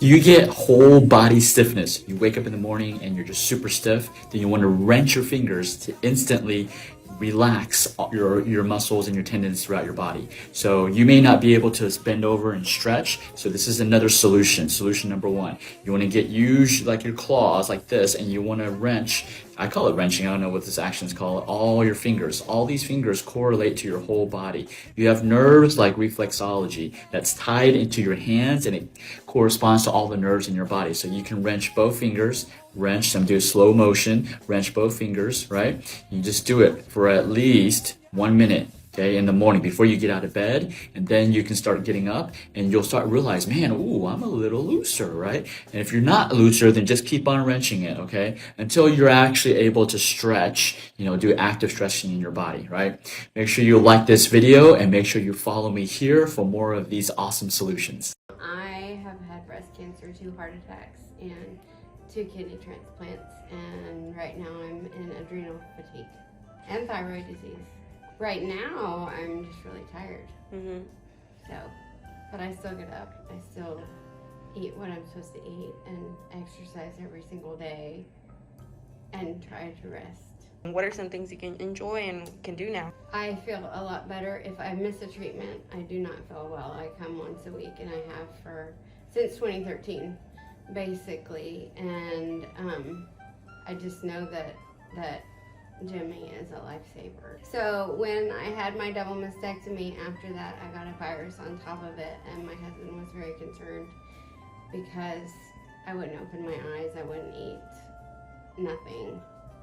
You get whole body stiffness. You wake up in the morning and you're just super stiff. Then you want to wrench your fingers to instantly relax your muscles and your tendons throughout your body. So you may not be able to bend over and stretch. So this is another solution. Solution number one. You want to use like your claws like this, and you want to wrench. I call it wrenching. I don't know what this action is called. All your fingers. All these fingers correlate to your whole body. You have nerves like reflexology that's tied into your hands, and it corresponds to all the nerves in your body. So you can wrench both fingers. Wrench, I'm doing slow motion, wrench both fingers, right? You just do it for at least 1 minute, okay, in the morning before you get out of bed, and then you can start getting up and you'll start realize, man, ooh, I'm a little looser, right? And if you're not looser, then just keep on wrenching it, okay, until you're actually able to stretch, do active stretching in your body, right? Make sure you like this video and make sure you follow me here for more of these awesome solutions. I have had breast cancer, 2 heart attacks, and 2 kidney transplants, and right now I'm in adrenal fatigue and thyroid disease. Right now I'm just really tired. But I still get up. I still eat what I'm supposed to eat and exercise every single day and try to rest. What are some things you can enjoy and can do now? I feel a lot better. If I miss a treatment, I do not feel well. I come once a week, and I have since 2013. Basically, and I just know that Jimmy is a lifesaver. So when I had my double mastectomy, after that I got a virus on top of it, and my husband was very concerned because I wouldn't open my eyes, I wouldn't eat, nothing.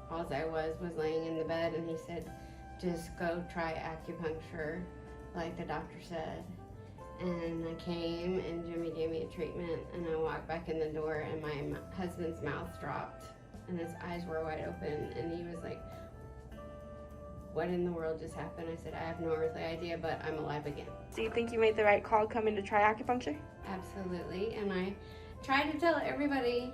All I was laying in the bed, and he said, just go try acupuncture like the doctor said. And I came, and Jimmy gave me a treatment, and I walked back in the door, and my husband's mouth dropped, and his eyes were wide open, and he was like, what in the world just happened? I said, I have no earthly idea, but I'm alive again. Do you think you made the right call coming to try acupuncture? Absolutely, and I try to tell everybody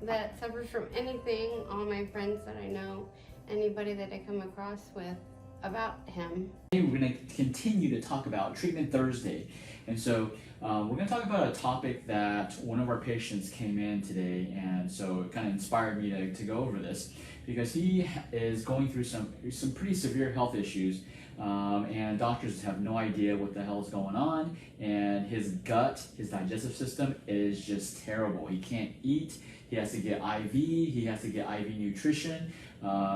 that suffers from anything, all my friends that I know, anybody that I come across with, about him. Today we're going to continue to talk about Treatment Thursday. And so we're going to talk about a topic that one of our patients came in today, and so it kind of inspired me to go over this, because he is going through some pretty severe health issues, and doctors have no idea what the hell is going on, and his gut, his digestive system is just terrible. He can't eat. He has to get IV. He has to get IV nutrition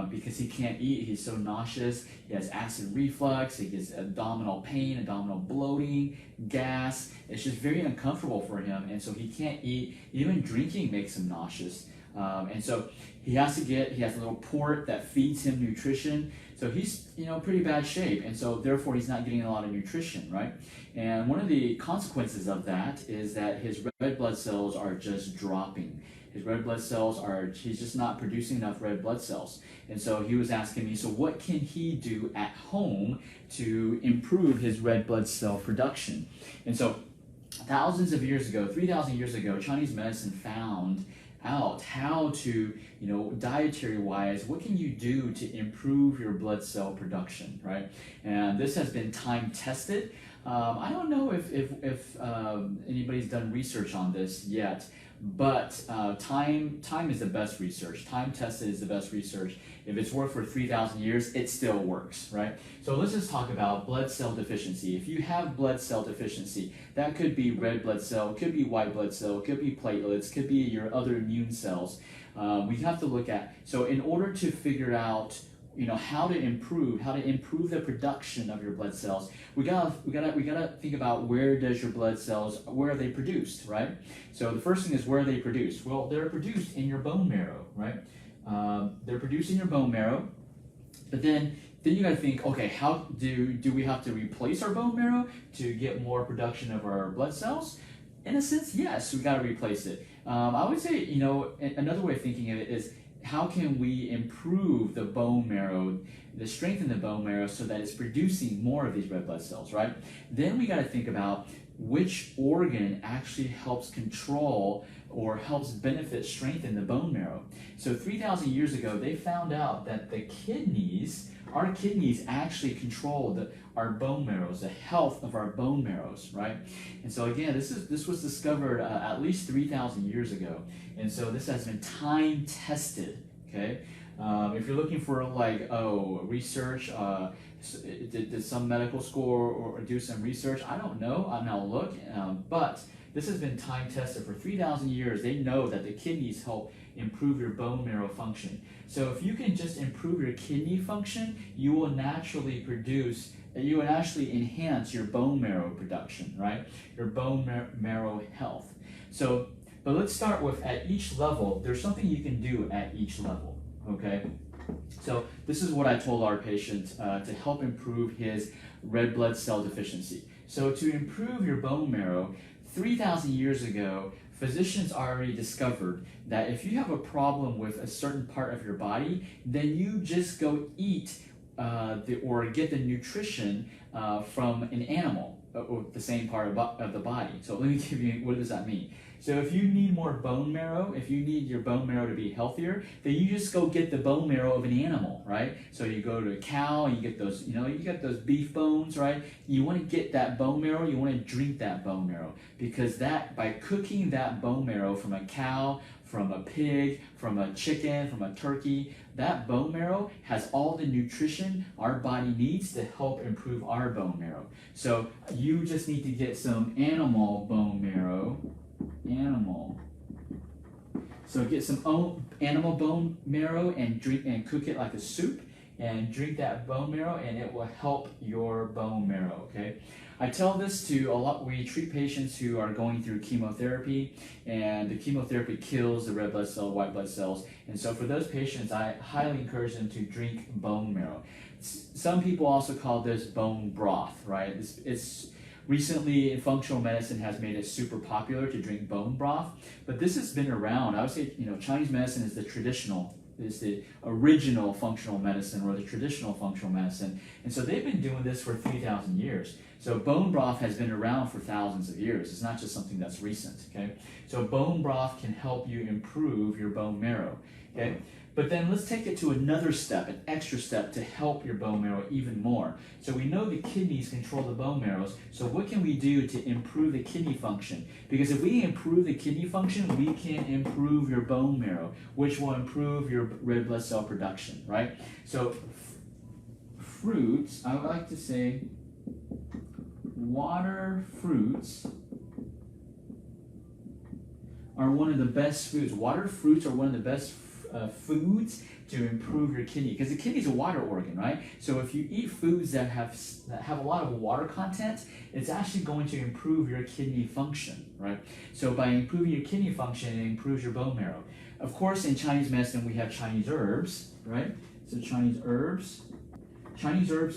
because he can't eat. He's so nauseous. He has acid reflux. He gets abdominal pain, abdominal bloating, gas. It's just very uncomfortable for him, and so he can't eat. Even drinking makes him nauseous. And so he has a little port that feeds him nutrition. So he's, pretty bad shape, and so therefore he's not getting a lot of nutrition, right? And one of the consequences of that is that his red blood cells are just dropping. His red blood cells he's just not producing enough red blood cells. And so he was asking me, so what can he do at home to improve his red blood cell production? And so thousands of years ago, 3,000 years ago, Chinese medicine found out how to, dietary wise, what can you do to improve your blood cell production, right? And this has been time tested. I don't know if anybody's done research on this yet, but time is the best research. Time tested is the best research. If it's worked for 3,000 years, it still works, right? So let's just talk about blood cell deficiency. If you have blood cell deficiency, that could be red blood cell, could be white blood cell, could be platelets, could be your other immune cells. We have to look at, so in order to figure out how to improve the production of your blood cells, we gotta think about where are they produced, right? So the first thing is, where are they produced? Well, they're produced in your bone marrow, right? They're produced in your bone marrow, but then you gotta think, okay, how do we have to replace our bone marrow to get more production of our blood cells? In a sense, yes, we gotta replace it. I would say, another way of thinking of it is, how can we improve the bone marrow, the strength in the bone marrow, so that it's producing more of these red blood cells, right? Then we got to think about which organ actually helps control or helps benefit strengthen the bone marrow. So 3,000 years ago, they found out that our kidneys actually control our bone marrows, the health of our bone marrows, right? And so again, this was discovered at least 3,000 years ago. And so this has been time tested, okay? If you're looking for like, research, did some medical school or do some research? I don't know, I'm not look, but this has been time tested for 3,000 years. They know that the kidneys help improve your bone marrow function. So if you can just improve your kidney function, you will naturally enhance your bone marrow production, right? Your bone marrow health. So, but let's start with at each level, there's something you can do at each level, okay? So this is what I told our patient to help improve his red blood cell deficiency. So to improve your bone marrow, 3,000 years ago, physicians already discovered that if you have a problem with a certain part of your body, then you just go eat or get the nutrition from an animal or the same part of the body. So let me give you, what does that mean? So if you need more bone marrow, if you need your bone marrow to be healthier, then you just go get the bone marrow of an animal, right? So you go to a cow, you get those, you get those beef bones, right? You want to get that bone marrow, you want to drink that bone marrow, because by cooking that bone marrow from a cow, from a pig, from a chicken, from a turkey, that bone marrow has all the nutrition our body needs to help improve our bone marrow. So you just need to get some animal bone marrow. So get some animal bone marrow and drink and cook it like a soup and drink that bone marrow, and it will help your bone marrow, okay? I tell this to we treat patients who are going through chemotherapy, and the chemotherapy kills the red blood cell, white blood cells, and so for those patients, I highly encourage them to drink bone marrow. Some people also call this bone broth, right? It's recently, functional medicine has made it super popular to drink bone broth, but this has been around. I would say, Chinese medicine is the original functional medicine, or the traditional functional medicine, and so they've been doing this for 3,000 years. So bone broth has been around for thousands of years. It's not just something that's recent, okay? So bone broth can help you improve your bone marrow, okay? But then let's take it to another step, an extra step to help your bone marrow even more. So we know the kidneys control the bone marrows, so what can we do to improve the kidney function? Because if we improve the kidney function, we can improve your bone marrow, which will improve your red blood cell production, right? So fruits, I would like to say water fruits are one of the best foods. Water fruits are one of the best foods to improve your kidney, because the kidney is a water organ, right? So if you eat foods that have a lot of water content, it's actually going to improve your kidney function, right? So by improving your kidney function, it improves your bone marrow. Of course, in Chinese medicine, we have Chinese herbs, right? So Chinese herbs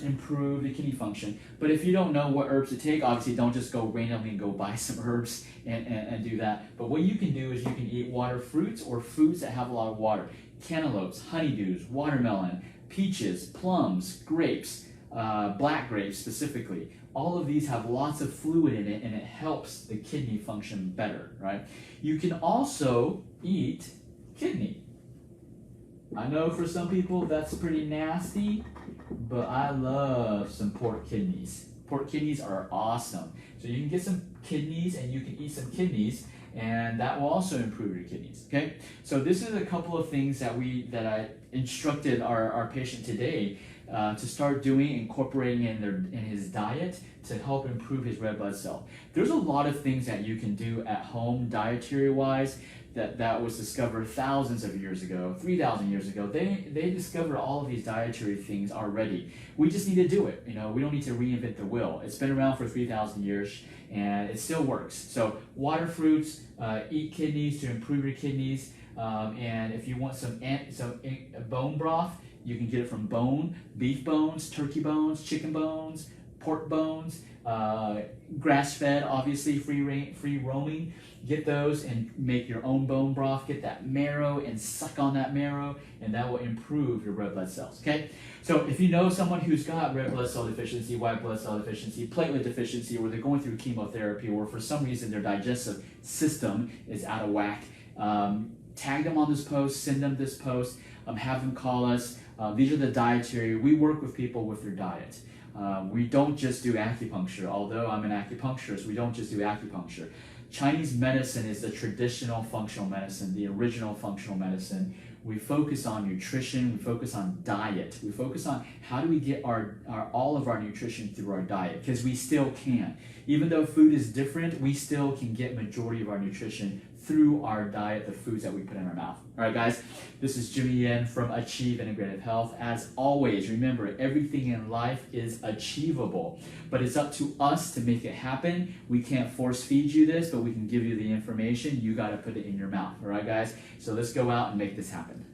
improve the kidney function. But if you don't know what herbs to take, obviously don't just go randomly and go buy some herbs and do that. But what you can do is you can eat water fruits or foods that have a lot of water. Cantaloupes, honeydews, watermelon, peaches, plums, grapes, black grapes specifically. All of these have lots of fluid in it, and it helps the kidney function better, right? You can also eat kidney. I know for some people that's pretty nasty, but I love some pork kidneys. Pork kidneys are awesome. So you can get some kidneys and you can eat some kidneys, and that will also improve your kidneys, okay? So this is a couple of things that I instructed our patient today to start doing, incorporating in his diet to help improve his red blood cell. There's a lot of things that you can do at home dietary-wise that was discovered thousands of years ago, 3,000 years ago. They discovered all of these dietary things already. We just need to do it. We don't need to reinvent the wheel. It's been around for 3,000 years, and it still works. So water fruits, eat kidneys to improve your kidneys, and if you want some bone broth, you can get it from beef bones, turkey bones, chicken bones, pork bones. grass-fed, obviously free roaming. Get those and make your own bone broth. Get that marrow and suck on that marrow, and that will improve your red blood cells. Okay, so if you know someone who's got red blood cell deficiency, white blood cell deficiency, platelet deficiency, or they're going through chemotherapy, or for some reason their digestive system is out of whack, tag them on this post, send them this post, have them call us. These are the dietary. We work with people with their diet. We don't just do acupuncture. Although I'm an acupuncturist, we don't just do acupuncture. Chinese medicine is the traditional functional medicine, the original functional medicine. We focus on nutrition, we focus on diet, we focus on how do we get all of our nutrition through our diet, because we still can. Even though food is different, we still can get majority of our nutrition through our diet, the foods that we put in our mouth. All right, guys, this is Jimmy Yen from Achieve Integrative Health. As always, remember, everything in life is achievable, but it's up to us to make it happen. We can't force feed you this, but we can give you the information. You got to put it in your mouth. All right, guys? So let's go out and make this happen.